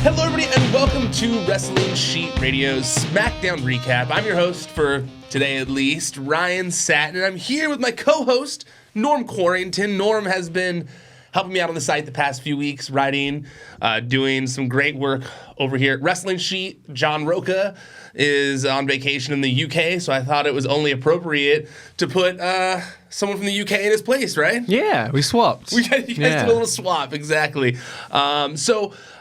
Hello, everybody, and welcome to Wrestling Sheet Radio's SmackDown recap. I'm your host for today, at least, Ryan Satin, and I'm here with my co-host, Norm Quarrington. Norm has been helping me out on the site the past few weeks, writing, doing some great work over here at Wrestling Sheet. John Roca is on vacation in the UK, so I thought it was only appropriate to put someone from the UK in his place, right? Yeah, we swapped. You guys did a little swap, exactly.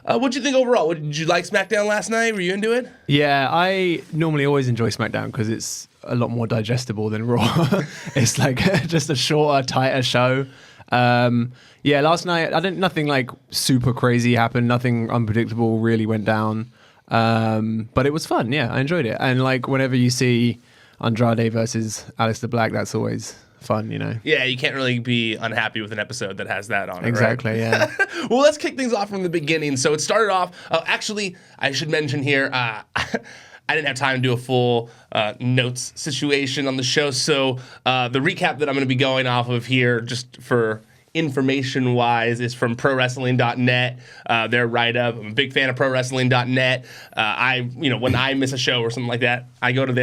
What'd you think overall? Did you like SmackDown last night? Were you into it? Yeah, I normally always enjoy SmackDown because it's a lot more digestible than Raw. It's like just a shorter, tighter show. Last night nothing like super crazy happened. Nothing unpredictable really went down. But it was fun. Yeah, I enjoyed it. And like whenever you see Andrade versus Aleister Black, that's always fun, you know. Yeah, you can't really be unhappy with an episode that has that on it. Exactly, right? Yeah. Well, let's kick things off from the beginning. So it started off. Actually, I should mention here. I didn't have time to do a full notes situation on the show, so the recap that I'm going to be going off of here, just for information-wise, is from ProWrestling.net. Their write-up. I'm a big fan of ProWrestling.net. When I miss a show or something like that, I go to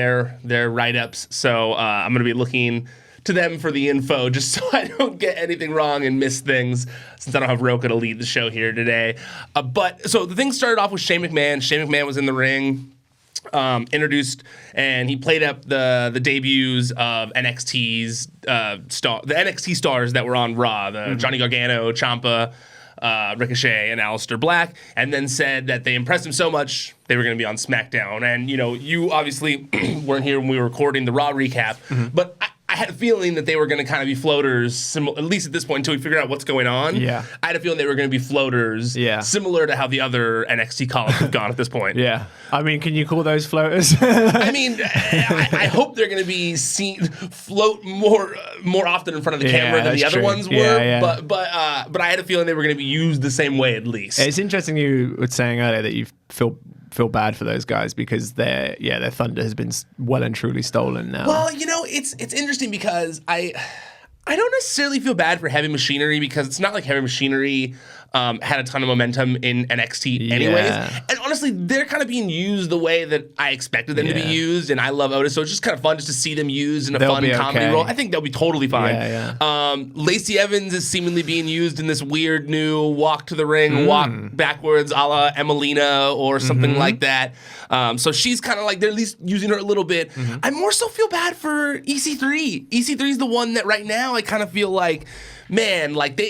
their write-ups. So I'm going to be looking to them for the info, just so I don't get anything wrong and miss things, since I don't have Roca to lead the show here today. So the thing started off with Shane McMahon. Shane McMahon was in the ring, introduced, and he played up the debuts of NXT's the NXT stars that were on Raw, Johnny Gargano, Ciampa, Ricochet, and Aleister Black, and then said that they impressed him so much they were going to be on SmackDown. And you obviously weren't here when we were recording the Raw recap, but I had a feeling that they were going to kind of be floaters, at least at this point, until we figured out what's going on. Yeah. I had a feeling they were going to be floaters, similar to how the other NXT call-ups have gone at this point. Yeah. I mean, can you call those floaters? I mean, I hope they're going to be seen float more often in front of the camera than the other ones were. Yeah. But I had a feeling they were going to be used the same way at least. It's interesting you were saying earlier that you feel bad for those guys because their thunder has been well and truly stolen now. Well, it's interesting because I don't necessarily feel bad for Heavy Machinery, because it's not like Heavy Machinery had a ton of momentum in NXT anyways. And honestly, they're kind of being used the way that I expected them to be used, and I love Otis, so it's just kind of fun just to see them used in a fun comedy role. I think they'll be totally fine. Lacey Evans is seemingly being used in this weird new walk to the ring, walk backwards a la Emelina or something like that. So she's kind of like, they're at least using her a little bit. I more so feel bad for EC3. EC3 is the one that right now I kind of feel like, man, like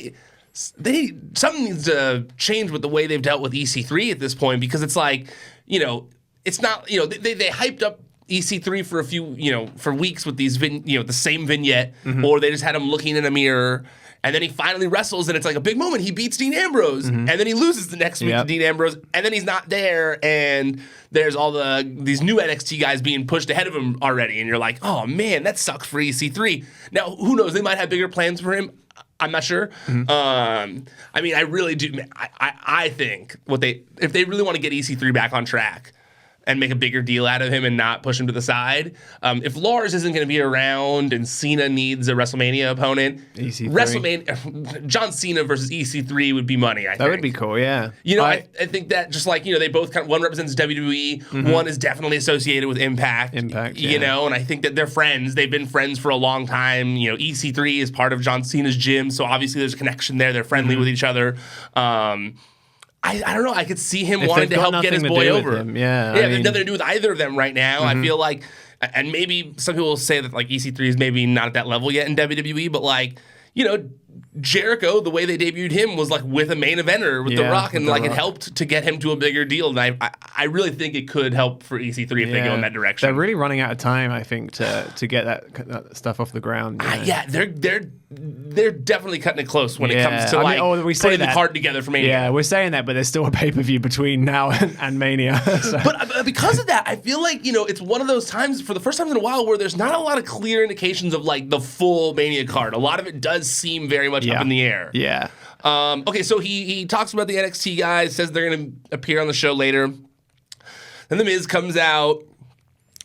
something needs to change with the way they've dealt with EC3 at this point, because it's like, it's not, they hyped up EC3 for a few, for weeks with these, the same vignette, or they just had him looking in a mirror, and then he finally wrestles, and it's like a big moment. He beats Dean Ambrose, and then he loses the next week to Dean Ambrose, and then he's not there, and there's all these new NXT guys being pushed ahead of him already, and you're like, oh man, that sucks for EC3. Now, who knows? They might have bigger plans for him. I'm not sure. I mean, I really do. I think if they really want to get EC3 back on track and make a bigger deal out of him and not push him to the side, if Lars isn't going to be around and Cena needs a WrestleMania opponent, John Cena versus EC3 would be money, I think. That would be cool, yeah. I think that just like, they both one represents WWE, one is definitely associated with Impact, and I think that they're friends. They've been friends for a long time. EC3 is part of John Cena's gym, so obviously there's a connection there. They're friendly with each other. I don't know. I could see him wanting to help get his boy over. Yeah, they have nothing to do with either of them right now. I feel like, and maybe some people will say that like EC3 is maybe not at that level yet in WWE, but like, Jericho, the way they debuted him was like with a main eventer with The Rock, and like it helped to get him to a bigger deal. And I really think it could help for EC3 if they go in that direction. They're really running out of time, I think, to get that stuff off the ground. They're definitely cutting it close when it comes to we putting the card together for Mania. Yeah, we're saying that, but there's still a pay-per-view between now and Mania. So. But because of that, I feel like, it's one of those times, for the first time in a while, where there's not a lot of clear indications of like the full Mania card. A lot of it does seem very much up in the air. Yeah. Okay, so he talks about the NXT guys, says they're going to appear on the show later. Then The Miz comes out,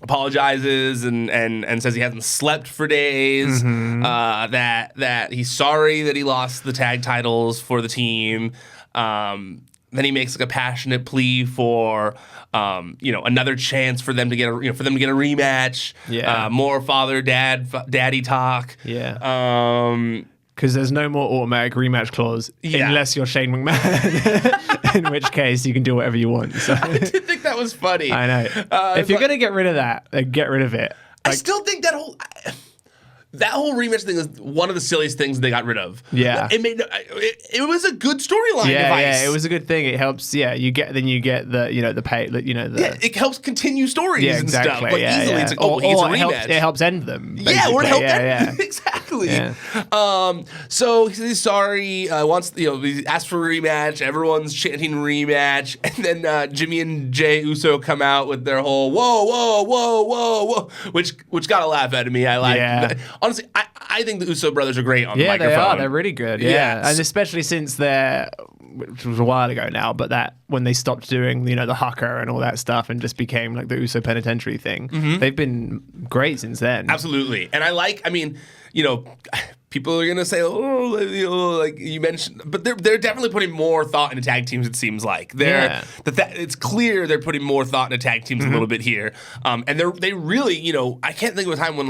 apologizes and says he hasn't slept for days, that he's sorry that he lost the tag titles for the team. then he makes like a passionate plea for, another chance for them to get a rematch. Yeah. More daddy talk. Yeah. Because there's no more automatic rematch clause unless you're Shane McMahon, in which case you can do whatever you want. So. I did think that was funny. I know. If you're going to get rid of that, then get rid of it. I still think that whole rematch thing is one of the silliest things they got rid of. Yeah, it was a good storyline device. Yeah, it was a good thing. It helps. Yeah, you get the pay. It helps continue stories and stuff. Like easily, it's like, or he gets a rematch. It helps end them. Basically. Yeah, or it helps end exactly. Yeah. So he's sorry. He asked for a rematch. Everyone's chanting rematch, and then Jimmy and Jey Uso come out with their whole whoa, which got a laugh out of me. I like. Yeah. Honestly, I think the Uso brothers are great on the microphone. Yeah, they are. They're really good. Yeah. And especially since which was a while ago now, but that when they stopped doing, the haka and all that stuff and just became like the Uso penitentiary thing, they've been great since then. Absolutely. And people are going to say, like you mentioned, but they're definitely putting more thought into tag teams, it seems like. It's clear they're putting more thought into tag teams a little bit here. And they really, I can't think of a time when,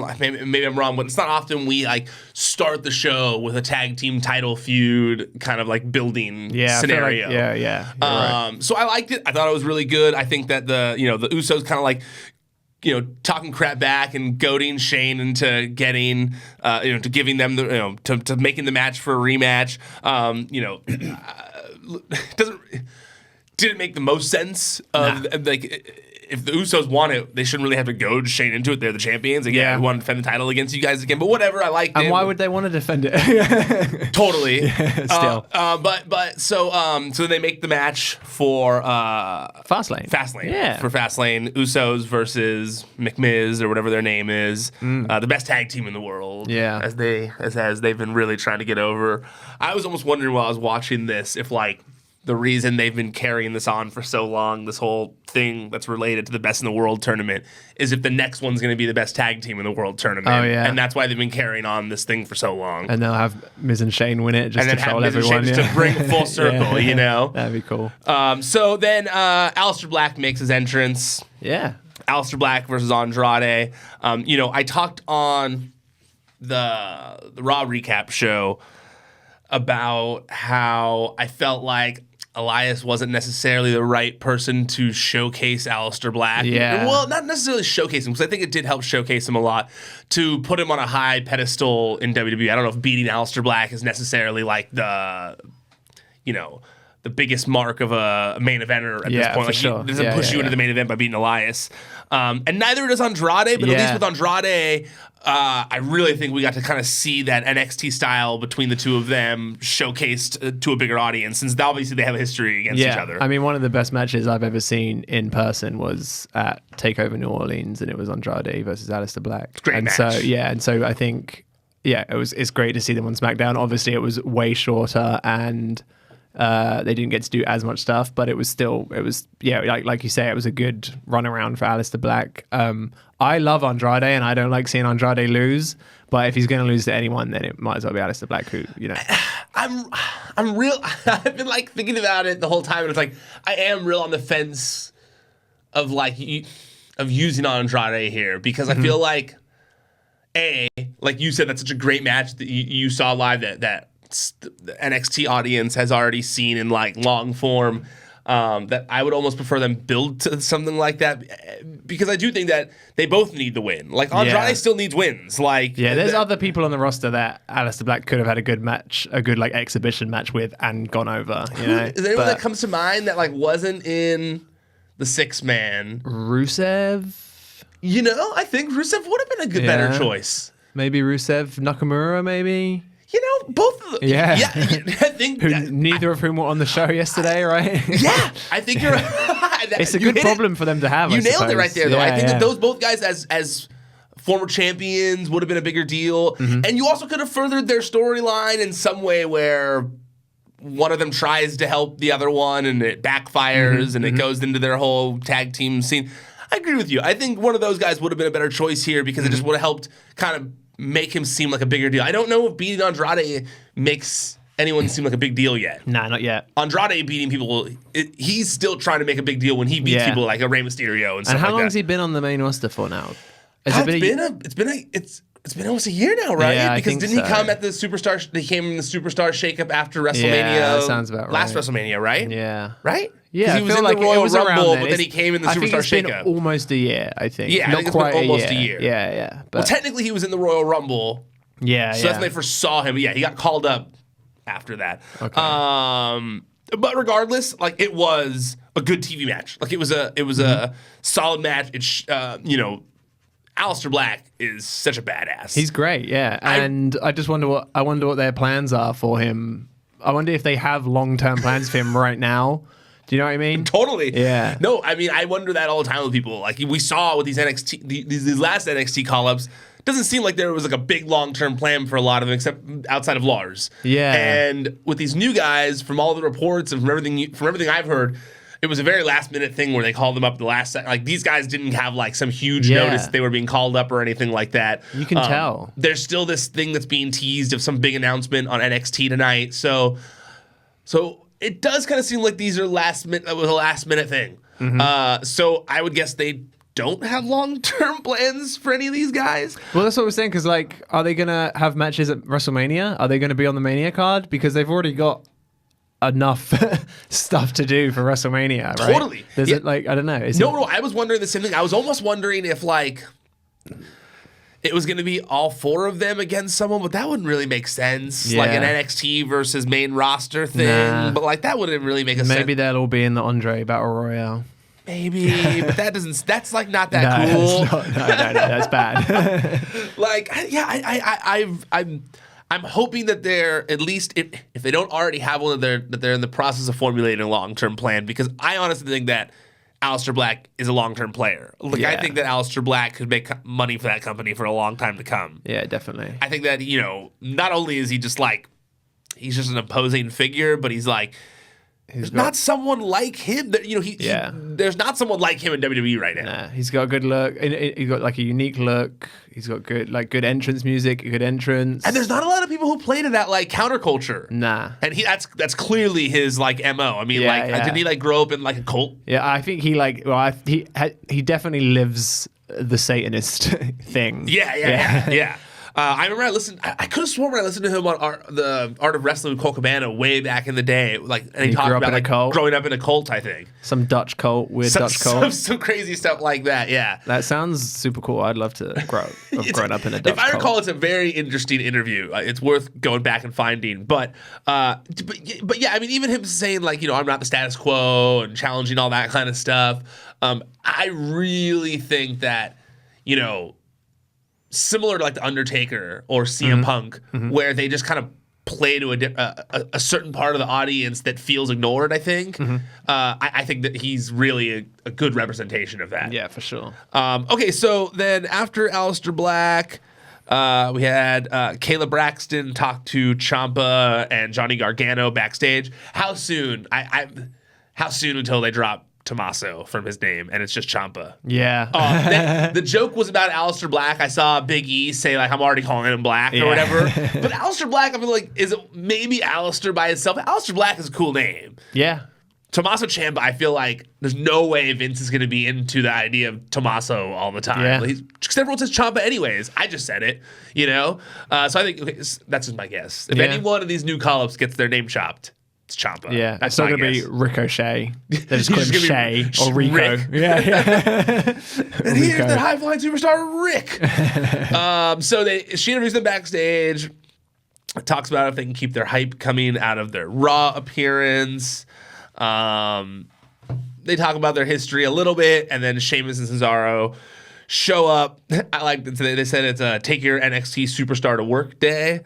maybe I'm wrong, but it's not often we like start the show with a tag team title feud kind of like building scenario. Right. So I liked it. I thought it was really good. I think that the Usos kind of like, talking crap back and goading Shane into getting, to giving them to making the match for a rematch. Didn't make the most sense of like. If the Usos want it, they shouldn't really have to goad Shane into it. They're the champions. We want to defend the title against you guys again. But whatever, I like it. And why would they want to defend it? Totally. Still. So they make the match for Fastlane. For Fastlane. Usos versus McMiz or whatever their name is. The best tag team in the world. Yeah. As they've been really trying to get over. I was almost wondering while I was watching this if like the reason they've been carrying this on for so long, this whole thing that's related to the Best in the World tournament, is if the next one's going to be the best tag team in the world tournament. Oh, yeah. And that's why they've been carrying on this thing for so long. And they'll have Miz and Shane win it just to troll everyone. To bring it full circle, That'd be cool. So then Aleister Black makes his entrance. Yeah. Aleister Black versus Andrade. I talked on the Raw recap show about how I felt like Elias wasn't necessarily the right person to showcase Aleister Black. Yeah. Well, not necessarily showcase him, because I think it did help showcase him a lot, to put him on a high pedestal in WWE. I don't know if beating Aleister Black is necessarily like the biggest mark of a main eventer at this point. For sure. It doesn't push you into the main event by beating Elias. And neither does Andrade, but at least with Andrade, I really think we got to kind of see that NXT style between the two of them showcased to a bigger audience, since obviously they have a history against each other. I mean, one of the best matches I've ever seen in person was at TakeOver New Orleans, and it was Andrade versus Aleister Black. Great match. So I think, it's great to see them on SmackDown. Obviously, it was way shorter and they didn't get to do as much stuff, but it was like you say, it was a good run around for Aleister Black. I love Andrade, and I don't like seeing Andrade lose, but if he's going to lose to anyone, then it might as well be Aleister Black, who, I'm real. I've been like thinking about it the whole time, and it's like I am real on the fence of using Andrade here, because I feel like like you said, that's such a great match that you saw live that the NXT audience has already seen in like long form, that I would almost prefer them build to something like that, because I do think that they both need the win. Like Andrade still needs wins. Like there's other people on the roster that Aleister Black could have had a good match, a good like exhibition match with, and gone over. Is there anyone that comes to mind that like wasn't in the 6-man? Rusev. I think Rusev would have been a better choice. Maybe Rusev, Nakamura, maybe. Both of them. Yeah. I think neither of whom were on the show yesterday, right? Yeah, I think you're right. It's a good problem for them to have. You nailed it right there, though. I think that those both guys, as former champions, would have been a bigger deal. Mm-hmm. And you also could have furthered their storyline in some way where one of them tries to help the other one and it backfires and it goes into their whole tag team scene. I agree with you. I think one of those guys would have been a better choice here, because it just would have helped kind of make him seem like a bigger deal. I don't know if beating Andrade makes anyone seem like a big deal yet. Nah, not yet. Andrade beating people, he's still trying to make a big deal when he beats people like a Rey Mysterio and stuff like that. And how long has he been on the main roster for now? It's been almost a year now, right? Yeah, because didn't he come at the Superstar? He came in the Superstar shakeup after WrestleMania. Yeah, that sounds about right. Last WrestleMania, right? Yeah. Right? Yeah, he was in the Royal Rumble, but then he came in the Superstar I think it's shakeup. been almost a year, I think. Yeah, I think it's been almost a year. Yeah. Well, technically, he was in the Royal Rumble. Yeah, so that's when they first saw him. But yeah, he got called up after that. Okay. But regardless, like it was a good TV match. Like it was a solid match. It's Aleister Black is such a badass. He's great, yeah. And I just wonder what their plans are for him. I wonder if they have long-term plans for him right now. Do you know what I mean? Totally. Yeah. No, I mean I wonder that all the time with people. Like we saw with these these last NXT call-ups, doesn't seem like there was like a big long-term plan for a lot of them, except outside of Lars. Yeah. And with these new guys, from all the reports and from everything I've heard, it was a very last-minute thing where they called them up at the last second. Like these guys didn't have like some huge notice that they were being called up or anything like that. You can tell. There's still this thing that's being teased of some big announcement on NXT tonight. So it does kind of seem like these are a last-minute thing. Mm-hmm. So I would guess they don't have long-term plans for any of these guys. Well, that's what we're saying, because like, are they going to have matches at WrestleMania? Are they going to be on the Mania card? Because they've already got enough stuff to do for WrestleMania, right? Totally. There's I don't know. No, I was wondering the same thing. I was almost wondering if like it was going to be all four of them against someone, but that wouldn't really make sense. Yeah. Like an NXT versus main roster thing. Nah. But like that wouldn't really make a sense. Maybe they'll all be in the Andre Battle Royale. Maybe, but that's like not that cool. No, that's bad. Like, yeah, I'm hoping that they're at least if they don't already have one, that they're in the process of formulating a long-term plan, because I honestly think that Aleister Black is a long-term player. Like I think that Aleister Black could make money for that company for a long time to come. Yeah, definitely. I think that not only is he just like he's just an imposing figure, but he's like there's not someone like him. That there's not someone like him in WWE right now. Nah, he's got a good look. He's got like a unique look. He's got good entrance music, a good entrance. And there's not a lot of people who play to that like counterculture. Nah. And that's clearly his like MO. I mean, didn't he like grow up in like a cult? Yeah, I think he he definitely lives the Satanist thing. Yeah. I remember I could have sworn when I listened to him on the Art of Wrestling with Cole Cabana way back in the day, like, and he talked about like growing up in a cult, I think. Some Dutch cult, Dutch cult. Some crazy stuff like that, yeah. That sounds super cool. I'd love to grown up in a Dutch cult. If I recall, it's a very interesting interview. It's worth going back and finding. But yeah, I mean, even him saying like, I'm not the status quo and challenging all that kind of stuff. I really think that, similar to like The Undertaker or CM Punk, where they just kind of play to a certain part of the audience that feels ignored, I think. I think that he's really a good representation of that. Yeah, for sure. Okay, so then after Aleister Black, we had Kayla Braxton talk to Ciampa and Johnny Gargano backstage. How soon? How soon until they drop Tommaso from his name and it's just Ciampa? Yeah. The joke was about Aleister Black. I saw Big E say like, I'm already calling him Black or whatever. But Aleister Black, I feel like, is it maybe Aleister by itself? Aleister Black is a cool name. Yeah. Tommaso Ciampa, I feel like there's no way Vince is going to be into the idea of Tommaso all the time. Yeah. Because everyone says Ciampa anyways. I just said it, So I think that's just my guess. If any one of these new call-ups gets their name chopped, it's Ciampa. Yeah, it's not going to be Ricochet. They just call him Shay or Rico. Rick. Yeah. And here's the high-flying superstar, Rick. She interviews them backstage, talks about if they can keep their hype coming out of their Raw appearance. They talk about their history a little bit, and then Sheamus and Cesaro show up. I like that they said it's a take your NXT superstar to work day.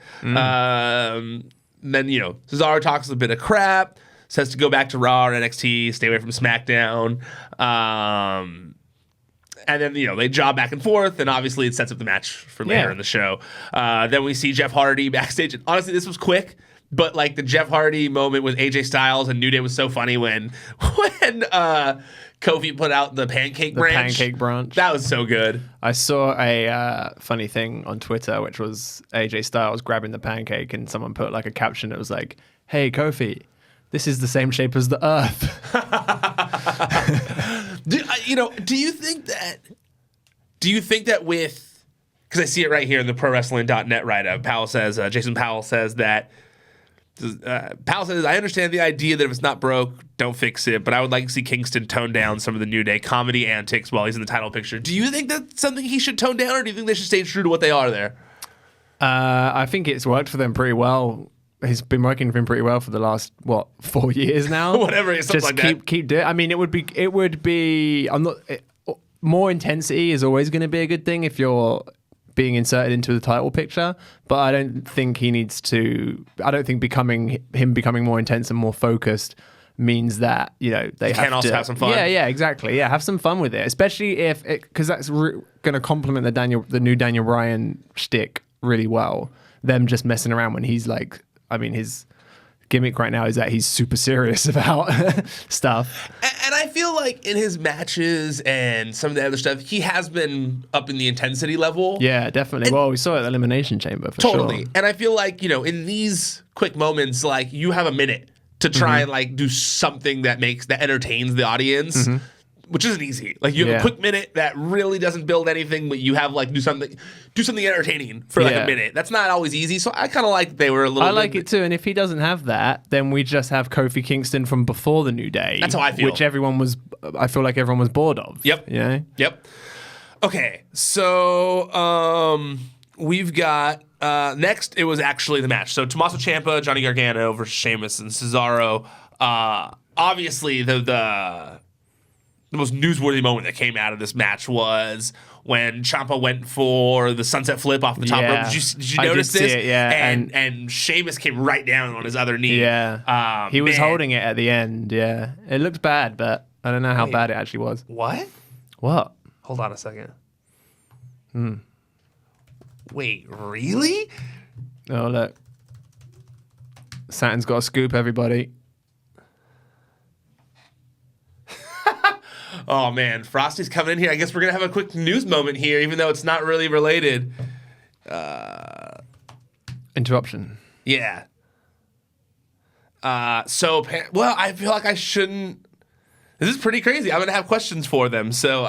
Then, Cesaro talks a bit of crap, says to go back to Raw or NXT, stay away from SmackDown. And then, they job back and forth, and obviously it sets up the match for later in the show. Then we see Jeff Hardy backstage. And honestly, this was quick, but like the Jeff Hardy moment with AJ Styles and New Day was so funny when Kofi put out the pancake branch. Pancake branch. That was so good. I saw a funny thing on Twitter, which was AJ Styles grabbing the pancake, and someone put like a caption that was like, "Hey Kofi, this is the same shape as the Earth." Do you think that with, because I see it right here in the ProWrestling.net write-up, Jason Powell says that. Powell says, I understand the idea that if it's not broke, don't fix it, but I would like to see Kingston tone down some of the New Day comedy antics while he's in the title picture. Do you think that's something he should tone down, or do you think they should stay true to what they are there? I think it's worked for them pretty well. He's been working for him pretty well for the last 4 years now. Whatever, something just like that. Keep doing. I mean, it would be. More intensity is always going to be a good thing if you're being inserted into the title picture, but I don't think he needs to. I don't think becoming more intense and more focused means that they can also have some fun. Yeah, exactly. Yeah, have some fun with it, especially if because that's going to complement the new Daniel Bryan shtick really well. Them just messing around when he's like, I mean, his gimmick right now is that he's super serious about stuff. And I feel like in his matches and some of the other stuff, he has been up in the intensity level. Yeah, definitely. We saw it at Elimination Chamber for totally. sure. And I feel like, in these quick moments, like you have a minute to try and like do something that entertains the audience. Which isn't easy. Like you have a quick minute that really doesn't build anything, but you have like do something entertaining for like a minute. That's not always easy. So I kind of like they were a little. I like it too. And if he doesn't have that, then we just have Kofi Kingston from before the New Day. That's how I feel. Which I feel like everyone was bored of. Yep. Yep. Okay. So we've got next. It was actually the match. So Tommaso Ciampa, Johnny Gargano versus Sheamus and Cesaro. Obviously the most newsworthy moment that came out of this match was when Ciampa went for the sunset flip off the top rope. Did you notice this? See it, yeah. And Sheamus came right down on his other knee. Yeah. He was holding it at the end. Yeah. It looked bad, but I don't know how bad it actually was. What? What? Hold on a second. Wait, really? Oh, look. Satin's got a scoop, everybody. Oh, man. Frosty's coming in here. I guess we're going to have a quick news moment here, even though it's not really related. Interruption. Yeah. I feel like I shouldn't. This is pretty crazy. I'm going to have questions for them. So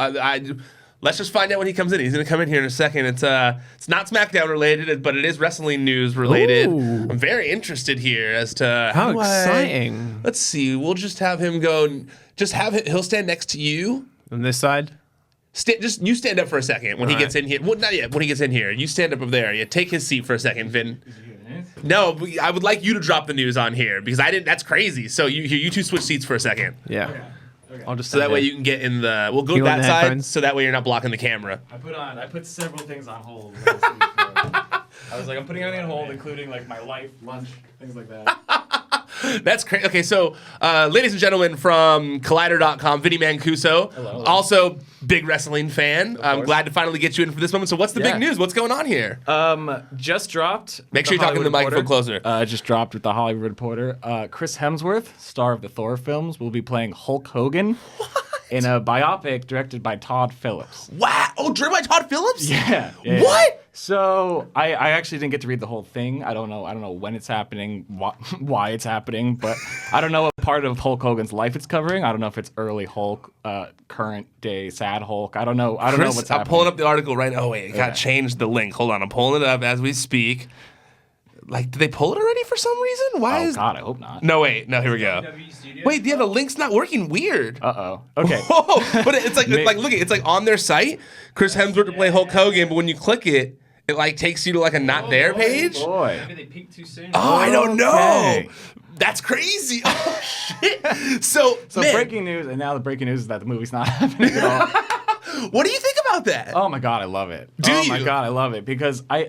let's just find out when he comes in. He's going to come in here in a second. It's not SmackDown related, but it is wrestling news related. Ooh. I'm very interested here as to how exciting. Let's see. We'll just have him go. He'll stand next to you on this side. You stand up for a second when he gets in here. Well, not yet. When he gets in here, you stand up over there. You take his seat for a second, Vin. No, I would like you to drop the news on here because I didn't. That's crazy. So you two switch seats for a second. Yeah. Okay. I'll just so that way you can get in the. We'll go to that side headphones? So that way you're not blocking the camera. I put several things on hold. I was like, I'm putting everything on hold, including like my life, lunch, things like that. That's crazy. Okay, so ladies and gentlemen from Collider.com, Vinny Mancuso, hello. Also big wrestling fan. I'm glad to finally get you in for this moment. So what's the big news? What's going on here? Just dropped. Make sure you're talking to the microphone closer. Just dropped with the Hollywood Reporter. Chris Hemsworth, star of the Thor films, will be playing Hulk Hogan. In a biopic directed by Todd Phillips. Wow! Oh, directed by Todd Phillips? Yeah. What? So I actually didn't get to read the whole thing. I don't know when it's happening, why it's happening, but I don't know what part of Hulk Hogan's life it's covering. I don't know if it's early Hulk, current day sad Hulk. I don't know what's happening. I'm pulling up the article right now. Oh wait, it got changed the link. Hold on, I'm pulling it up as we speak. Like, did they pull it already for some reason? God, I hope not. No, wait. No, here we go. Wait, yeah, the link's not working. Weird. Uh-oh. Okay. Whoa, but it's like look, it's like on their site, Chris Hemsworth to play Hulk Hogan, but when you click it, it like takes you to like a not there page. Boy. Maybe they peaked too soon. Oh, I don't know. That's crazy. Oh shit. So man. Breaking news, and now the breaking news is that the movie's not happening at all. What do you think about that? Oh my god, I love it. Do you? My god, I love it because I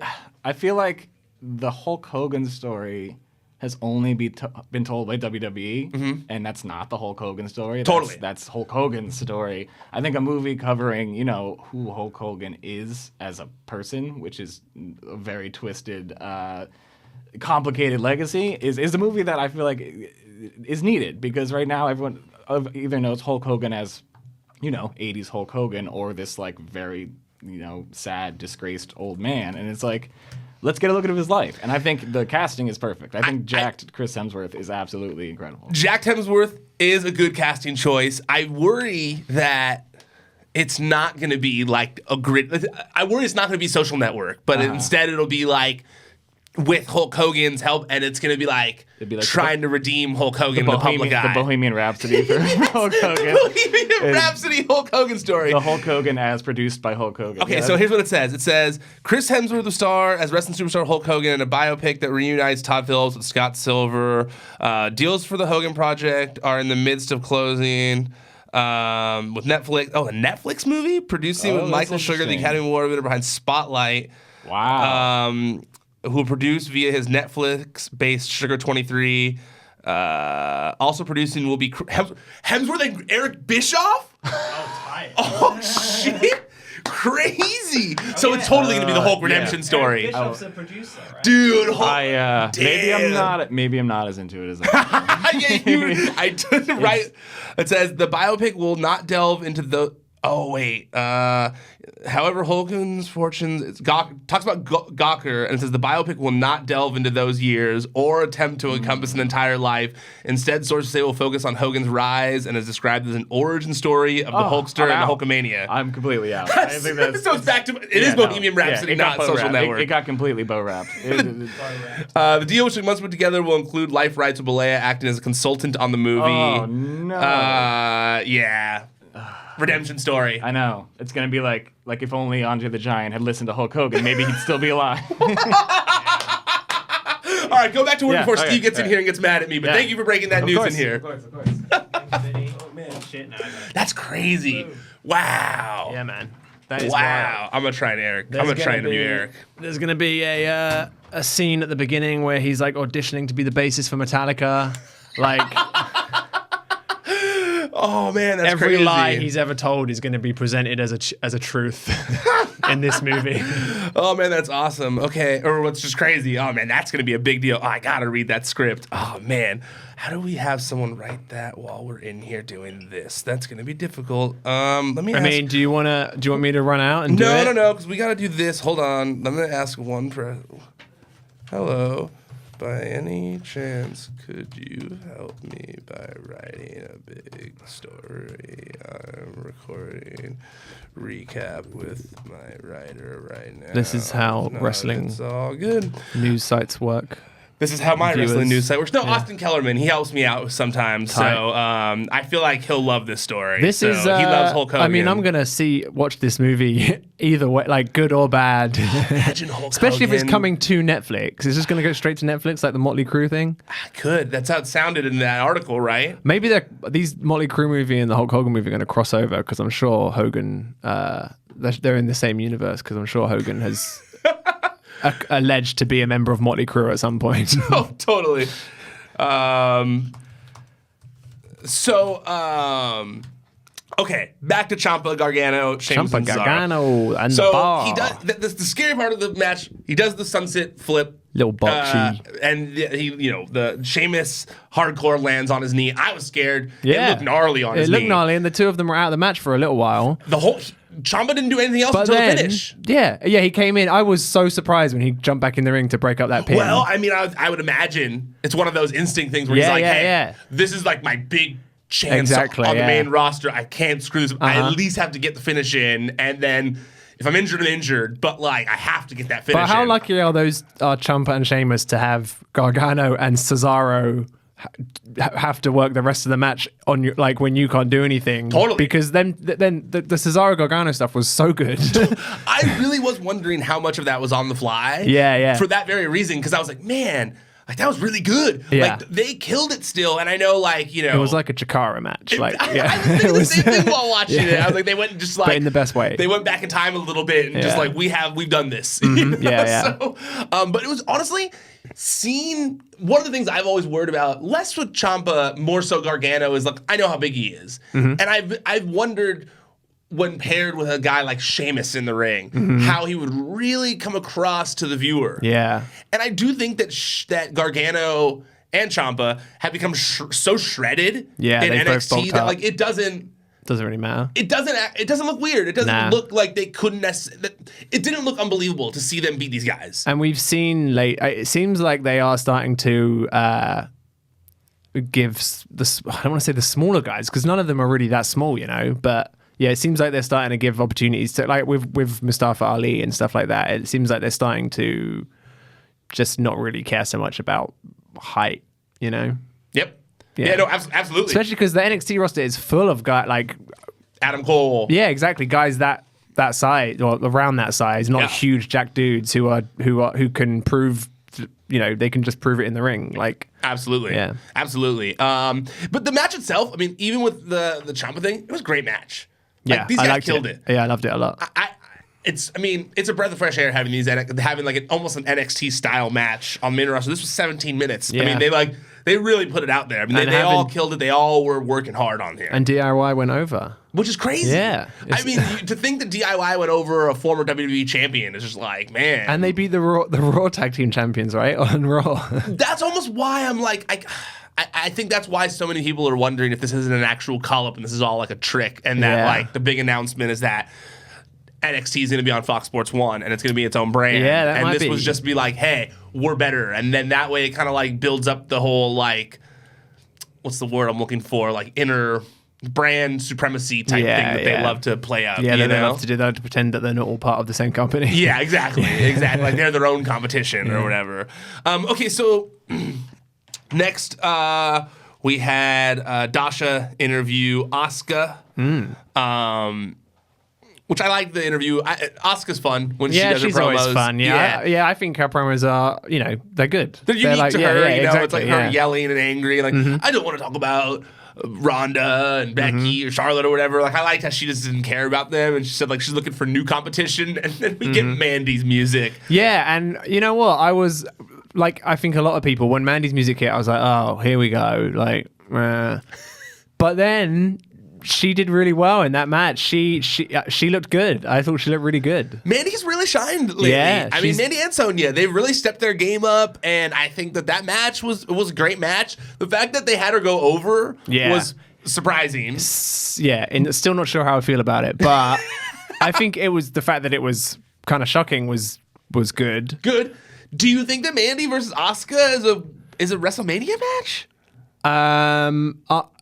feel like the Hulk Hogan story has only been told by WWE, and that's not the Hulk Hogan story. Totally. That's Hulk Hogan's story. I think a movie covering, who Hulk Hogan is as a person, which is a very twisted, complicated legacy, is a movie that I feel like is needed because right now everyone either knows Hulk Hogan as '80s Hulk Hogan or this like very sad, disgraced old man, and it's like. Let's get a look at his life. And I think the casting is perfect. I think jacked Chris Hemsworth is absolutely incredible. Jacked Hemsworth is a good casting choice. I worry that it's not going to be like a grid. I worry it's not going to be Social Network, but instead it'll be like with Hulk Hogan's help, and it's going to be like trying to redeem Hulk Hogan in the public eye. The Bohemian Rhapsody for Hulk Hogan. Bohemian Rhapsody Hulk Hogan story. The Hulk Hogan as produced by Hulk Hogan. Okay, so here's what it says. It says, Chris Hemsworth will star as wrestling superstar Hulk Hogan in a biopic that reunites Todd Phillips with Scott Silver. Deals for the Hogan Project are in the midst of closing. With Netflix. Oh, a Netflix movie? Producing with Michael Sugar, the Academy Award winner behind Spotlight. Wow. Who will produce via his Netflix-based Sugar 23. Also producing will be Hemsworth and Eric Bischoff? Oh, tight. Oh, shit. Crazy. So it's totally going to be the Hulk redemption story. Eric Bischoff's a producer, right? Dude, Hulk. Maybe I'm not as into it as I did right. It says the biopic will not delve into the. Oh wait. However, Hogan's fortunes talks about Gawker, and it says the biopic will not delve into those years or attempt to encompass an entire life. Instead, sources say will focus on Hogan's rise and is described as an origin story of the Hulkster and the Hulkamania. I'm completely out. I think so it's back to it is Bohemian Rhapsody, not Social Network. It got completely Bo wrapped. The deal which we must put together will include life rights with Balea acting as a consultant on the movie. Oh no. Yeah. Redemption story. I know. It's going to be like if only Andre the Giant had listened to Hulk Hogan, maybe he'd still be alive. All right, go back to work before Steve gets in here and gets mad at me. But thank you for breaking that news in here. Of course. Oh, man, shit. Nah. That's crazy. Wow. Yeah, man. That is wow. wild. I'm going to try to interview Eric. There's going to be a scene at the beginning where he's like auditioning to be the bassist for Metallica. Like... Oh man, that's every crazy. lie he's ever told is going to be presented as a truth in this movie. Oh man, that's awesome. Okay, or what's just crazy? Oh man, that's going to be a big deal. Oh, I gotta read that script. Oh man, how do we have someone write that while we're in here doing this? That's going to be difficult. Let me. Do you want me to run out and do it? No, because we got to do this. Hold on. I'm going to ask one for. Hello. By any chance, could you help me by writing a big story? I'm recording recap with my writer right now. This is how wrestling it's all good. News sites work. This is how my wrestling news site works. No, Yeah. Austin Kellerman, he helps me out sometimes. Tight. So I feel like he'll love this story. He loves Hulk Hogan. I mean, I'm gonna watch this movie either way, like good or bad. Imagine Hulk Especially Hogan. if it's coming to Netflix. Is this gonna go straight to Netflix, like the Motley Crue thing? I could. That's how it sounded in that article, right? Maybe these Motley Crue movie and the Hulk Hogan movie are gonna cross over because I'm sure Hogan, they're in the same universe because I'm sure Hogan has. Alleged to be a member of Motley Crue at some point. Oh, totally. Okay, back to Ciampa, Gargano, Sheamus, and Cesaro. Gargano and So the bar. he does the scary part of the match. He does the sunset flip, Little bocce. and he, the Sheamus hardcore lands on his knee. I was scared. Yeah. It looked gnarly on his knee. It looked gnarly, and the two of them were out of the match for a little while. Ciampa didn't do anything else But until then, the finish. yeah, he came in. I was so surprised when he jumped back in the ring to break up that pin. Well, I mean, I would imagine it's one of those instinct things where he's like, hey, this is like my big chance on the main roster. I can't screw this. I at least have to get the finish in, and then if I'm injured, I'm injured. But like, I have to get that finish in. But how lucky are those Ciampa and Sheamus to have Gargano and Cesaro have to work the rest of the match on you, like when you can't do anything. Totally. Because then the Cesaro Gargano stuff was so good. I really was wondering how much of that was on the fly. Yeah. For that very reason, because I was like, man, like that was really good. Yeah. Like they killed it still, and I know, like It was like a Chikara match. I was thinking the same thing while watching it. I was like, they went just like, but in the best way. They went back in time a little bit and just like we've done this. Mm-hmm. Yeah. So, but it was honestly one of the things I've always worried about, less with Ciampa, more so Gargano, is like I know how big he is, and I've wondered when paired with a guy like Sheamus in the ring, how he would really come across to the viewer. Yeah. And I do think that that Gargano and Ciampa have become so shredded in they both NXT bulked that up. like it doesn't Doesn't really matter. It doesn't look weird. It doesn't Nah. look like they couldn't. It didn't look unbelievable to see them beat these guys. And we've seen it seems like they are starting to give I don't want to say the smaller guys, because none of them are really that small, but yeah, it seems like they're starting to give opportunities to, like with Mustafa Ali and stuff like that. It seems like they're starting to just not really care so much about height, Yep. Yeah. Yeah, no, absolutely. especially because the NXT roster is full of guys like, Adam Cole. yeah, exactly, guys that size or around that size, not Yeah. huge jack dudes who can prove, they can just prove it in the ring, like. Absolutely. Yeah. Absolutely. But the match itself, I mean, even with the Ciampa thing, it was a great match. Yeah, These I guys liked killed it. Yeah, I loved it a lot. It's a breath of fresh air having almost an NXT style match on main roster. This was 17 minutes. Yeah. I mean, they really put it out there. I mean, And they all killed it. They all were working hard on here, And DIY went over. which is crazy. Yeah. I mean, to think that DIY went over a former WWE champion is just like, man. And they beat the Raw Tag Team Champions, right? On Raw. That's almost why I'm like, I think that's why so many people are wondering if this isn't an actual call-up and this is all like a trick, and that Yeah. like the big announcement is that NXT is going to be on Fox Sports 1 and it's going to be its own brand. Yeah, that and might this be. was just be like, hey, we're better. And then that way it kind of like builds up the whole like, what's the word I'm looking for? Like inner brand supremacy type Yeah, thing that they yeah. love to play up. Yeah, you they know? love to do that, to pretend that they're not all part of the same company. Yeah, exactly. Like they're their own competition or whatever. Okay, so next we had Dasha interview Asuka. Which I like the interview. Asuka's fun when she does her she's promos. always fun. Yeah, I think her promos are, they're good. They're unique like, to her. It's like exactly, her yelling and angry. Like, I don't want to talk about Ronda and Becky or Charlotte or whatever. Like, I liked how she just didn't care about them, and she said like she's looking for new competition. And then we get Mandy's music. Yeah, and you know what? I was like, I think a lot of people, when Mandy's music hit, I was like, oh, here we go. Like, but then she did really well in that match. She looked good. I thought she looked really good. Mandy's really shined lately. Yeah, I mean, Mandy and Sonya, they've really stepped their game up, and I think that match was a great match. The fact that they had her go over was surprising. Yeah, and still not sure how I feel about it, but I think it was the fact that it was kind of shocking was good. Good. Do you think that Mandy versus Asuka is a WrestleMania match?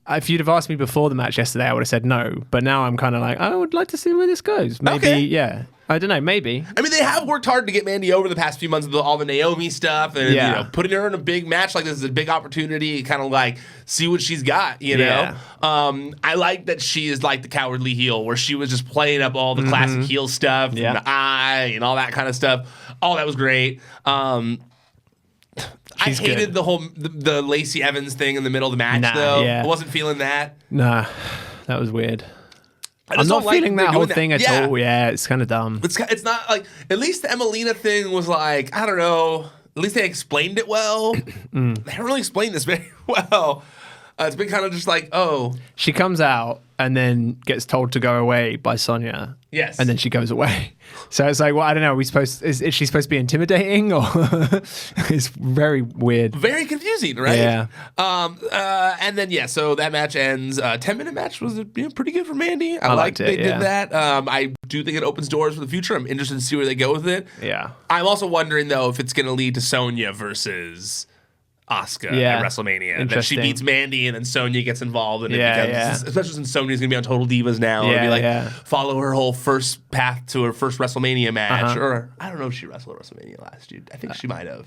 If you'd have asked me before the match yesterday, I would have said no. But now I'm kind of like, I would like to see where this goes. Maybe, Okay. yeah. I don't know, maybe. I mean, they have worked hard to get Mandy over the past few months with all the Naomi stuff, and Yeah. putting her in a big match like this is a big opportunity. Kind of like see what she's got, Yeah. I like that she is like the cowardly heel, where she was just playing up all the classic heel stuff, Yeah. and the eye and all that kind of stuff. All that was great. I She's hated good. the whole the Lacey Evans thing in the middle of the match, Nah, though. yeah. I wasn't feeling that. Nah, that was weird. I I'm just not don't like feeling they're that whole doing thing at Yeah. all. Yeah, it's kind of dumb. It's not like, at least the Emelina thing was like, I don't know. At least they explained it well. They haven't really explained this very well. It's been kind of just like, oh, She comes out and then gets told to go away by Sonya. yes. And then she goes away. So it's like, well, I don't know. Is she supposed to be intimidating, or it's very weird? Very confusing, right? Yeah. And then, so that match ends. 10-minute match was pretty good for Mandy. I liked liked it, they yeah. did that. I do think it opens doors for the future. I'm interested to see where they go with it. Yeah. I'm also wondering, though, if it's going to lead to Sonya versus Asuka Yeah. at WrestleMania. That she Interesting. beats Mandy and then Sonya gets involved and Yeah, it becomes, especially since Sonya's gonna be on Total Divas now. It'll Yeah, be like yeah. follow her whole first path to her first WrestleMania match. Uh-huh. Or I don't know if she wrestled at WrestleMania last year. I think she might have.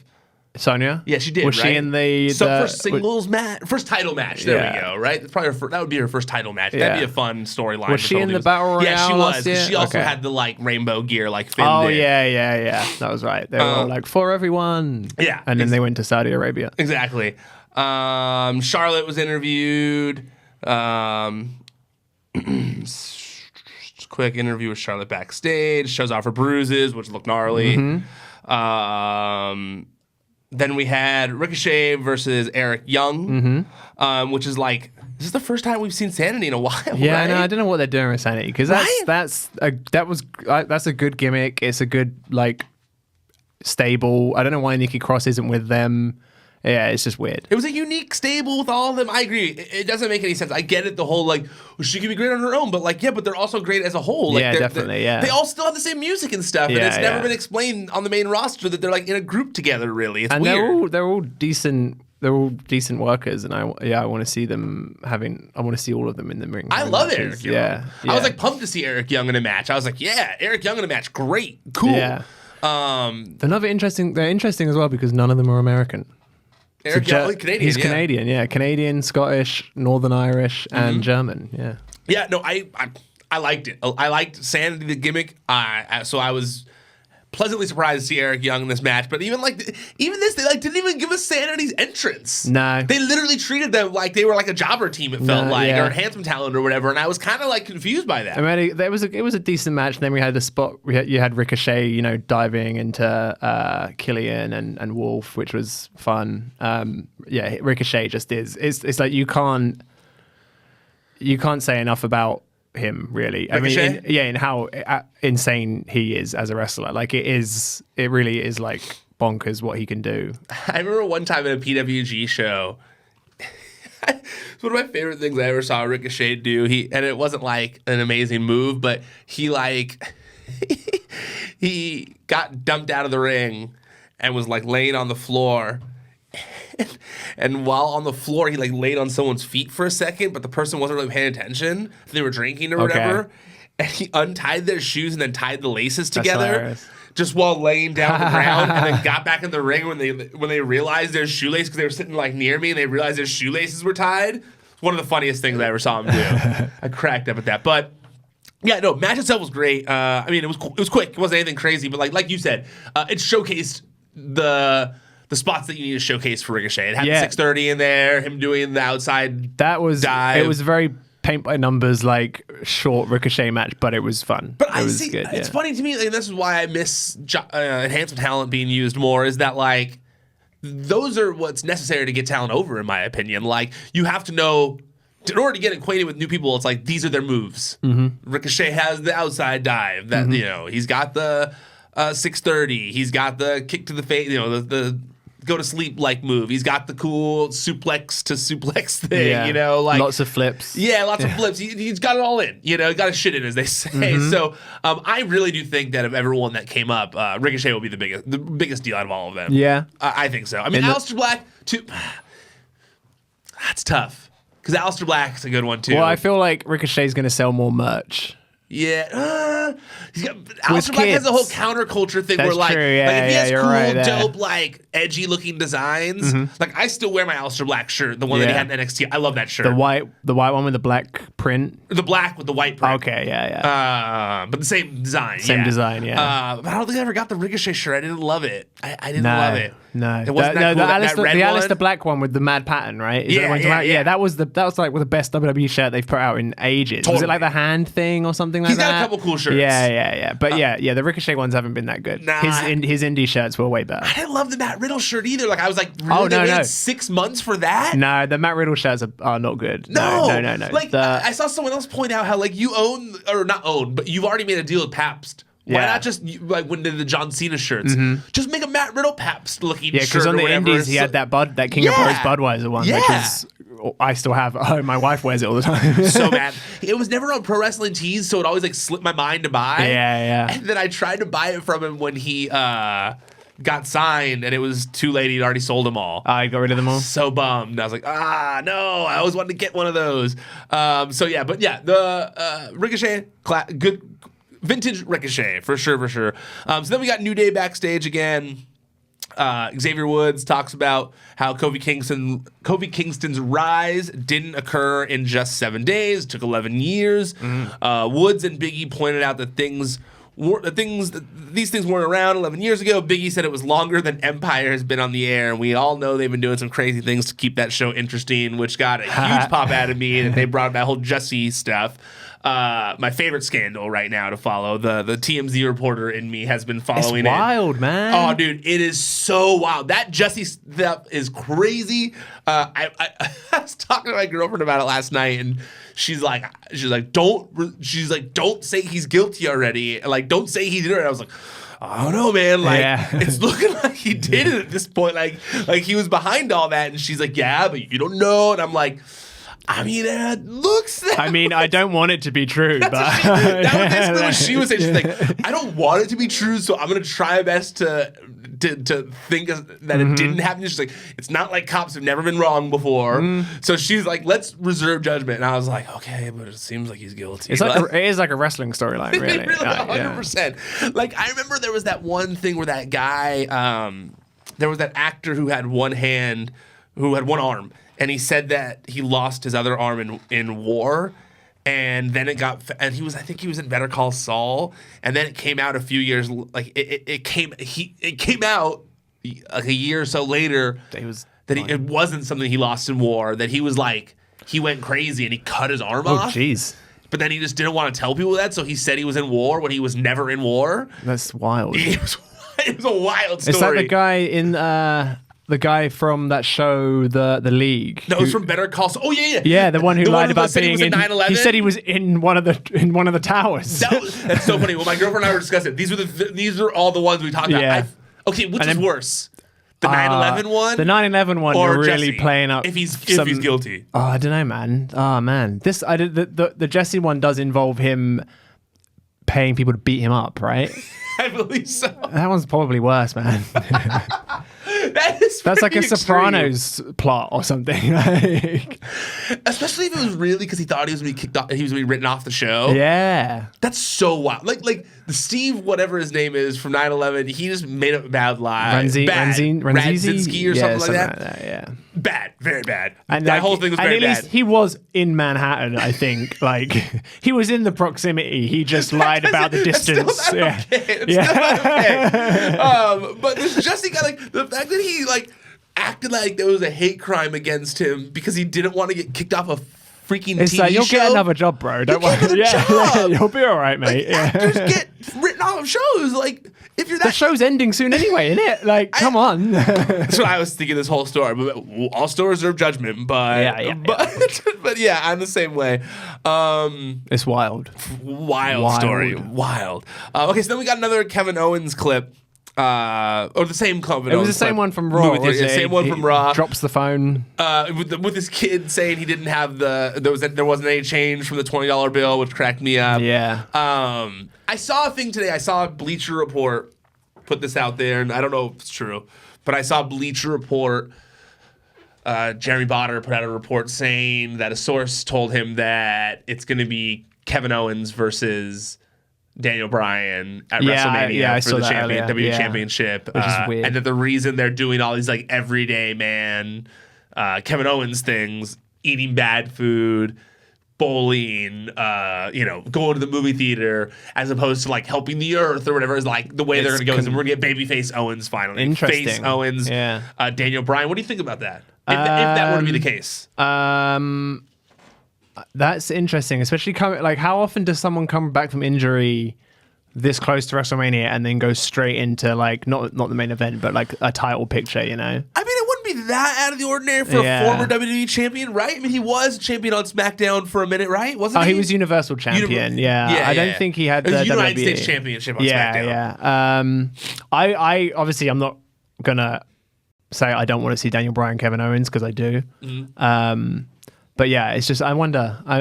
Sonya? Yeah, she did. Was right? she in the first singles match, first title match? There we Yeah. go. Right, it's probably that would be her first title match. That'd be a fun storyline. Was for she in Total the Divas. Battle Yeah, she Royale was. last year? She also Okay. had the like rainbow gear, like Finn Oh, did. yeah. That was right. They were all like, for everyone. Yeah, And then they went to Saudi Arabia. Exactly. Charlotte was interviewed. Just quick interview with Charlotte backstage. Shows off her bruises, which look gnarly. Then we had Ricochet versus Eric Young, which is like, this is the first time we've seen SAnitY in a while. Yeah, right? I know. I don't know what they're doing with SAnitY, because that's a good gimmick. It's a good, like, stable. I don't know why Nikki Cross isn't with them. Yeah, it's just weird. It was a unique stable with all of them. I agree. It doesn't make any sense. I get it. The whole like, well, she can be great on her own, but like, yeah, but they're also great as a whole. Like, Yeah, they're- definitely, they're- yeah. They all still have the same music and stuff, and Yeah, it's never yeah. been explained on the main roster that they're like in a group together. Really, it's And weird. they're all decent. They're all decent workers, and I want to see them having. I want to see all of them in the ring. I having love matches. Eric Young. Yeah, I was like pumped to see Eric Young in a match. I was like, yeah, Eric Young in a match, great, cool. yeah. They're interesting as well because none of them are American. Eric So Young, Canadian. He's yeah. Canadian, yeah. Canadian, Scottish, Northern Irish, and German. Yeah. Yeah, no, I liked it. I liked SAnitY, the gimmick. So I was pleasantly surprised to see Eric Young in this match. But even this, they like didn't even give us SAnity's entrance. No. They literally treated them like they were like a jobber team. It felt No, like, yeah. or handsome talent or whatever. And I was kind of like confused by that. I mean, it was a decent match. And then we had the spot. You had Ricochet, diving into Killian and Wolf, which was fun. Yeah, Ricochet just is. It's like you can't say enough about him, really. Ricochet? I mean, in how insane he is as a wrestler. Like it really is like bonkers what he can do. I remember one time at a PWG show. It's one of my favorite things I ever saw Ricochet do. And it wasn't like an amazing move, but he he got dumped out of the ring and was like laying on the floor. And while on the floor, he like laid on someone's feet for a second, but the person wasn't really paying attention. They were drinking or whatever. And he untied their shoes and then tied the laces together. hilarious. Just while laying down on the ground, and then got back in the ring when they realized their shoelace, because they were sitting like near me and they realized their shoelaces were tied. It's one of the funniest things I ever saw him do. I cracked up at that. But yeah, no, match itself was great. I mean, it was quick. It wasn't anything crazy, but like you said, it showcased the spots that you need to showcase for Ricochet. It had the 630 in there, him doing the outside dive. It was very paint by numbers, like short Ricochet match, but it was fun. But it was good. It's funny to me, and this is why I miss enhancement talent being used more, is that like those are what's necessary to get talent over, in my opinion. Like you have to know, in order to get acquainted with new people, it's like these are their moves. Ricochet has the outside dive. That he's got the 630. He's got the kick to the face. The go to sleep like move. He's got the cool suplex to suplex thing. Like lots of flips. Yeah, lots of flips. He's got it all in. Got his shit in, as they say. So I really do think that of everyone that came up, Ricochet will be the biggest deal out of all of them. Yeah. I think so. I mean, Aleister Black too. That's tough because Aleister Black's a good one too. Well, I feel like Ricochet's going to sell more merch. Yeah, Aleister Black has a whole counterculture thing That's where, like, true. Yeah, if he has you're cool, right there. dope, like edgy looking designs, like I still wear my Aleister Black shirt, the one that he had in NXT. I love that shirt. The white one with the black print. The black with the white print. Okay, yeah. But the same design. Same design, yeah. But I don't think I ever got the Ricochet shirt. I didn't love it. I didn't love it. No, It wasn't that cool. That red the one? Aleister Black one with the mad pattern, right? Is that Yeah, what I'm talking about? yeah. That was like the best WWE shirt they've put out in ages. Was Totally. it like the hand thing or something like He's that? got a couple cool shirts. Yeah. But the Ricochet ones haven't been that good. Nah. His indie shirts were way better. I didn't love the Matt Riddle shirt either. Like I was like, really? They waited 6 months for that? No, the Matt Riddle shirts are not good. No. Like I saw someone else point out how like you own, or not own, but you've already made a deal with Pabst. Why Yeah. not just like when they did the John Cena shirts? Just make a Matt Riddle Pabst looking shirt. Yeah, because on or the whatever. indies he had that King of Pros Budweiser one, which is I still have. Oh, my wife wears it all the time. So mad. It was never on Pro Wrestling Tees, so it always like slipped my mind to buy. Yeah. And then I tried to buy it from him when he got signed, and it was too late. He'd already sold them all. I got rid of them all. So bummed. I was like, no, I always wanted to get one of those. The Ricochet, good vintage Ricochet for sure. So then we got New Day backstage again. Xavier Woods talks about how Kofi Kingston's rise didn't occur in just 7 days. It took 11 years. Woods and Biggie pointed out that these things weren't around 11 years ago. Biggie said it was longer than Empire has been on the air, and we all know they've been doing some crazy things to keep that show interesting, which got a huge pop out of me, and they brought that whole Jesse stuff. My favorite scandal right now to follow. The TMZ reporter in me has been following It's wild, man. Oh, dude, it is so wild. That Jesse stuff is crazy. I was talking to my girlfriend about it last night, and she's like, don't say he's guilty already. Like, don't say he did it. I was like, I don't know, man. Like, Yeah. it's looking like he did it at this point. Like he was behind all that. And she's like, yeah, but you don't know. And I'm like, I mean, it looks that I mean, I don't want it to be true, but that was basically what she was saying. She's like, I don't want it to be true, so I'm gonna try my best to think that it didn't happen. She's like, it's not like cops have never been wrong before. So she's like, let's reserve judgment. And I was like, okay, but it seems like he's guilty. it's like it is like a wrestling storyline, really. Really, 100%. Like, I remember there was that one thing where that guy, there was that actor who had one arm, and he said that he lost his other arm in war. And then I think he was in Better Call Saul, and then it came out a few years, like it came out like a year or so later it wasn't something he lost in war, that he was like, he went crazy and he cut his arm Oh, off. jeez. But then he just didn't want to tell people that, so he said he was in war when he was never in war. That's wild. It was a wild story. It's like the guy in the guy from that show, the League. No, it was from Better Call Saul. Oh yeah. Yeah, the one who lied about said he being was in. 9/11? He said he was in one of the towers. That's so funny. Well, my girlfriend and I were discussing. These are all the ones we talked Yeah. about. Okay, which is worse? The 9/11 one? The 9/11 one, or you're really Jesse, playing up. if he's guilty. Oh, I don't know, man. Oh man, the Jesse one does involve him paying people to beat him up, right? I believe so. That one's probably worse, man. That's like a extreme. Sopranos plot or something. Like, Especially if it was really because he thought he was going to be kicked off. He was going to be written off the show. yeah. That's so wild. Like the Steve, whatever his name is from 9/11, he just made up a bad lie. Radzinski or something like that. Yeah. Bad, very bad. And that like, whole thing was and very at bad. least he was in Manhattan, I think. Like, he was in the proximity. He just lied about the distance. Still not okay. It's still not okay. But this Jesse guy, like, the fact that he like acted like there was a hate crime against him because he didn't want to get kicked off a freaking It's TV like, you'll show. get another job, bro. Don't worry. get another job. You'll be all right, mate. Actors get written off of shows. Like, if you're The that show's ending soon anyway, isn't it? Like, come on. That's what I was thinking this whole story. But all stories deserve judgment. But but yeah, I'm the same way. It's wild. Wild story. Wild. Okay, so then we got another Kevin Owens clip. Or the same Kevin It Owens was the same clip. one from Raw. Movie theater, wasn't it? same one from Raw. Drops the phone. With his kid saying he didn't have there wasn't any change from the $20 bill, which cracked me up. Yeah. I saw a thing today. I saw Bleacher Report put this out there, and I don't know if it's true, but I saw Bleacher Report. Jeremy Botter put out a report saying that a source told him that it's going to be Kevin Owens versus Daniel Bryan at WrestleMania for the WWE Championship, which is weird. and that the reason they're doing all these like everyday man Kevin Owens things, eating bad food, bowling, going to the movie theater, as opposed to like helping the earth or whatever, is like the way they're going to go. Is we're going to get babyface Owens finally. Interesting. Face Owens. Yeah. Daniel Bryan. What do you think about that? If that were to be the case. That's interesting, especially how often does someone come back from injury this close to WrestleMania and then go straight into like not the main event, but like a title picture, you know? I mean, it wouldn't be that out of the ordinary for a former WWE champion, right? I mean, he was champion on SmackDown for a minute, right? Wasn't he? He was Universal Champion. I don't think he had the United WWE. States Championship on SmackDown. Yeah. I obviously I'm not gonna say I don't want to see Daniel Bryan, Kevin Owens, because I do. Mm-hmm. But yeah, it's just I wonder. I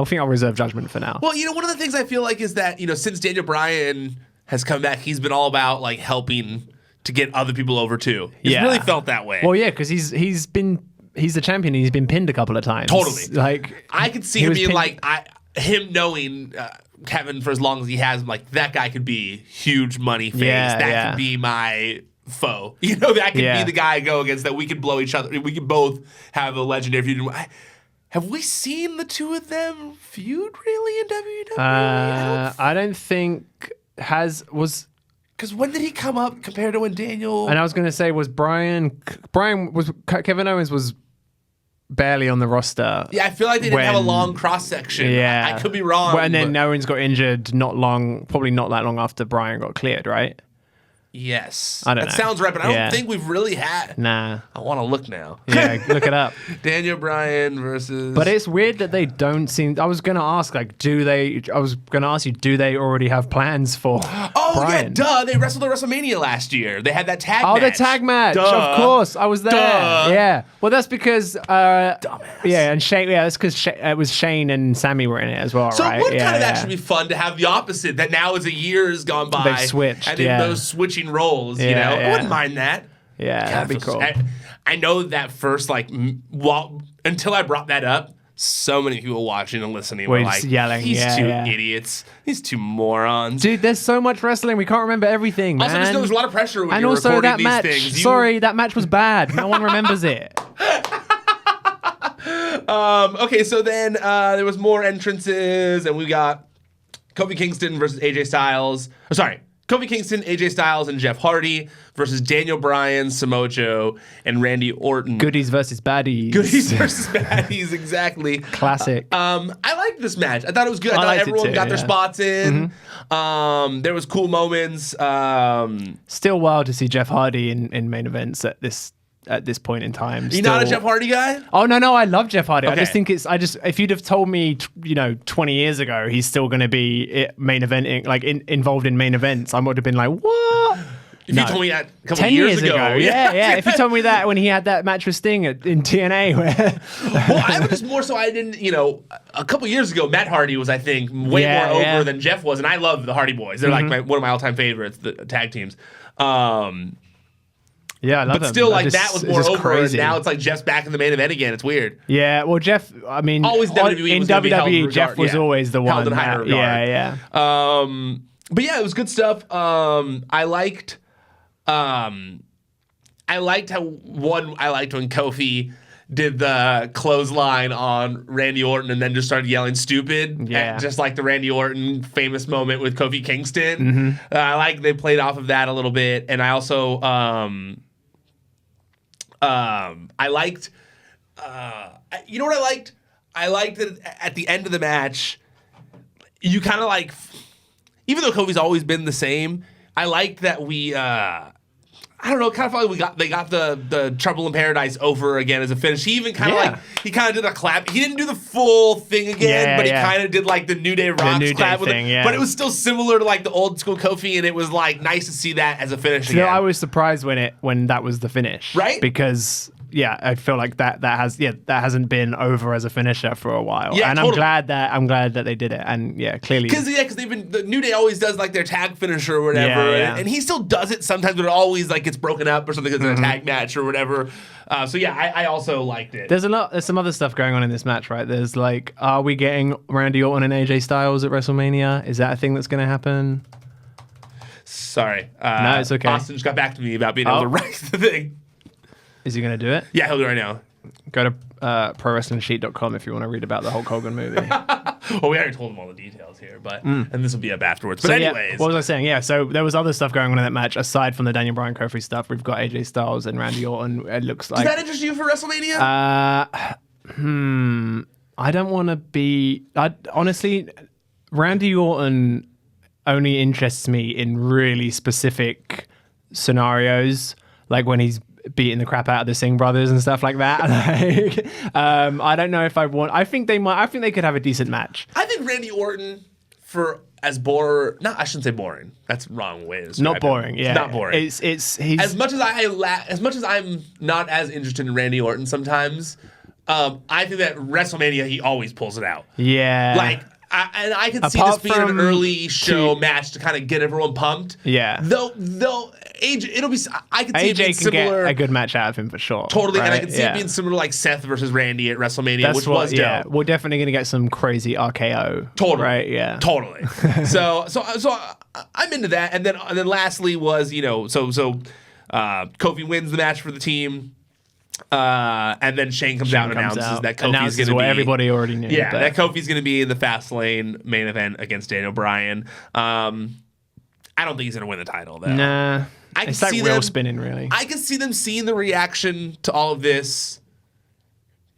think I'll reserve judgment for now. Well, one of the things I feel like is that since Daniel Bryan has come back, he's been all about like helping to get other people over too. He's really felt that way. Well, yeah, because he's the champion. And he's been pinned a couple of times. Totally. Like I could see him being like him knowing Kevin for as long as he has him. Like that guy could be huge money face. That could be my foe. That could be the guy I go against, that we could blow each other. We could both have a legendary feud. Have we seen the two of them feud really in WWE? I don't think because when did he come up compared to when Daniel? And I was going to say, Kevin Owens was barely on the roster. Yeah, I feel like they didn't have a long cross section. Yeah, I could be wrong. And then Owens got injured probably not that long after Bryan got cleared, right? Yes. I don't that know. sounds right, but I Yeah. don't think we've really had. Nah. I want to look now. Yeah, look it up. Daniel Bryan versus. But it's weird that they don't seem. I was gonna ask, like, do they already have plans for? Oh Brian? yeah, duh! They wrestled at WrestleMania last year. They had that tag Oh, match. the tag match. Duh. Of course, I was there. Duh. Yeah. Well, that's because. Dumbass. Yeah, and Shane. Yeah, that's because it was Shane and Sammy were in it as well, So right? it would yeah, kind of yeah. actually be fun to have the opposite. That now as a year's gone by, They've switched, and yeah. those switching roles. You Yeah, know, I yeah. wouldn't mind that. Yeah, God, that'd be I feel cool. I know that first, like, until I brought that up, so many people watching and listening Were were just like, yelling, "These yeah, two yeah. idiots, these two morons." Dude, there's so much wrestling. We can't remember everything, man. Also, there's a lot of pressure when and you're also recording that these match. things. Sorry, that match was bad. No one remembers it. Okay, so then there was more entrances, and we got Kofi Kingston versus AJ Styles. Oh, sorry, Kofi Kingston, AJ Styles, and Jeff Hardy versus Daniel Bryan, Samoa Joe, and Randy Orton. Goodies versus baddies. Goodies versus baddies, exactly. Classic. I liked this match. I thought it was good. I thought liked it everyone too, got their yeah. spots in. There was cool moments. Still wild to see Jeff Hardy in main events at this point in time. You not a Jeff Hardy guy? Oh no, I love Jeff Hardy. I Okay. just think if you'd have told me, 20 years ago, he's still going to be main eventing, like involved in main events, I would have been like, what? If you told me that a couple 10 years years ago. Yeah. If you told me that when he had that match with Sting in TNA, where Well, I was just more so I didn't, a couple years ago, Matt Hardy was, I think, way Yeah, more yeah. over than Jeff was, and I love the Hardy Boys. They're like one of my all-time favorites, the tag teams. yeah, I love But him. still, like, It's that was it's more just over, crazy. and now it's like Jeff's back in the main event again. It's weird. Yeah, well, Jeff. I mean, Always WWE in was gonna be held in WWE, Jeff regard- was yeah, always the one. held in higher regard. Yeah. But yeah, it was good stuff. I liked when Kofi did the clothesline on Randy Orton and then just started yelling stupid. Yeah. Just like the Randy Orton famous moment with Kofi Kingston. I like they played off of that a little bit. And I also I liked you know what I liked? I liked that at the end of the match, you kind of like, even though Kofi's always been the same, I liked that we I don't know, kind of felt like they got the Trouble in Paradise over again as a finish. He even kind of Yeah. he kind of did a clap. He didn't do the full thing again, Yeah, but he yeah. kind of did like the New Day Rocks New Day clap with thing, it. yeah. But it was still similar to like the old school Kofi, and it was like nice to see that as a finish You know, again. I was surprised when that was the finish, Right? Because I feel like that hasn't been over as a finisher for a while. Yeah, and totally. I'm glad that they did it. And clearly, Because they've been, the New Day always does like their tag finisher or whatever, Yeah. And he still does it sometimes, but it always like gets broken up or something because it's a tag match or whatever. I also liked it. There's some other stuff going on in this match, right? There's like, are we getting Randy Orton and AJ Styles at WrestleMania? Is that a thing that's going to happen? Sorry, No, it's okay. Austin just got back to me about being able to write the thing. Is he going to do it? Yeah, he'll do it right now. Go to prowrestlingsheet.com if you want to read about the Hulk Hogan movie. Well, we already told him all the details here, but and this will be up afterwards. But So, anyways, what was I saying? Yeah, so there was other stuff going on in that match aside from the Daniel Bryan Kofi stuff. We've got AJ Styles and Randy Orton. It looks like does that interest you for WrestleMania? I don't want to be. Honestly, Randy Orton only interests me in really specific scenarios, like when he's beating the crap out of the Singh brothers and stuff like that. I don't know if I want. I think they might. I think they could have a decent match. I think Randy Orton for as boring. No, I shouldn't say boring. That's the wrong way to describe Not it. boring. Yeah, Not boring. He's as much as I'm not as interested in Randy Orton sometimes, I think that WrestleMania he always pulls it out. yeah. Like, I could see Apart this being an from early show match to kind of get everyone pumped. Yeah. Though AJ, it'll be. I could see it being AJ can similar. get a good match out of him for sure. Totally, and I right? could see it being similar like Seth versus Randy at WrestleMania, which was dope. Yeah, we're definitely gonna get some crazy RKO. Totally. Right. Yeah. Totally. so I'm into that. And then lastly was Kofi wins the match for the team. And then Shane comes out and announces that Kofi's going to what be. everybody already knew. Yeah, but- that Kofi's going to be in the Fastlane main event against Daniel Bryan. I don't think he's going to win the title though. Nah. I can It's like see real them- spinning, really. I can see them seeing the reaction to all of this,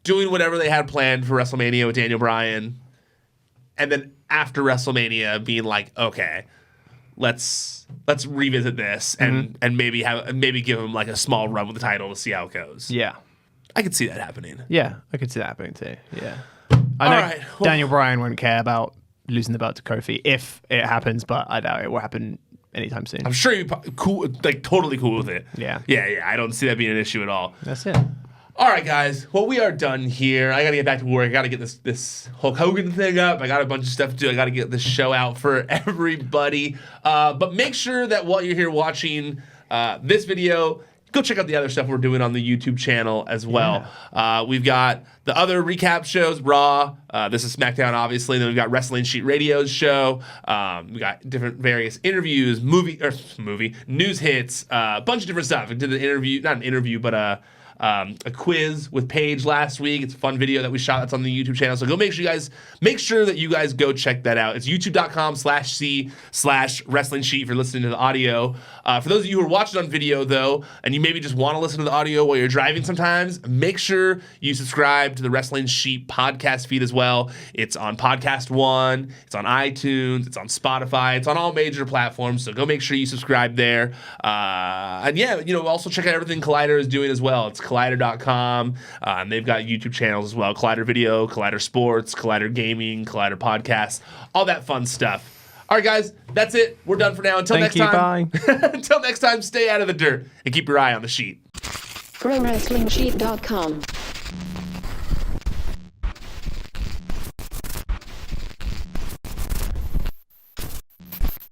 doing whatever they had planned for WrestleMania with Daniel Bryan, and then after WrestleMania being like, okay, let's revisit this and maybe give him like a small run with the title to see how it goes. Yeah. I could see that happening. Yeah, I could see that happening too. Yeah. I know right, well- Daniel Bryan won't care about losing the belt to Kofi if it happens, but I doubt it will happen anytime soon. I'm sure you're cool, like totally cool with it. Yeah. Yeah. I don't see that being an issue at all. That's it. All right, guys. Well, we are done here. I got to get back to work. I got to get this Hulk Hogan thing up. I got a bunch of stuff to do. I got to get this show out for everybody. But make sure that while you're here watching this video, go check out the other stuff we're doing on the YouTube channel as well. Yeah. We've got the other recap shows, Raw. This is SmackDown, obviously. Then we've got Wrestling Sheet Radio's show. We got different various interviews, news hits, a bunch of different stuff. We did an interview, not an interview, but a quiz with Paige last week. It's a fun video that we shot that's on the YouTube channel. So go make sure that you guys go check that out. It's youtube.com/C/wrestling sheet if you're listening to the audio. For those of you who are watching on video though, and you maybe just want to listen to the audio while you're driving sometimes, make sure you subscribe to the Wrestling Sheet podcast feed as well. It's on Podcast One, it's on iTunes, it's on Spotify, it's on all major platforms. So go make sure you subscribe there. And yeah, also check out everything Collider is doing as well. It's Collider.com. And they've got YouTube channels as well. Collider Video, Collider Sports, Collider Gaming, Collider Podcasts, all that fun stuff. All right, guys, that's it. We're done for now. Until next time. Until next time, stay out of the dirt and keep your eye on the sheet. ProWrestlingSheet.com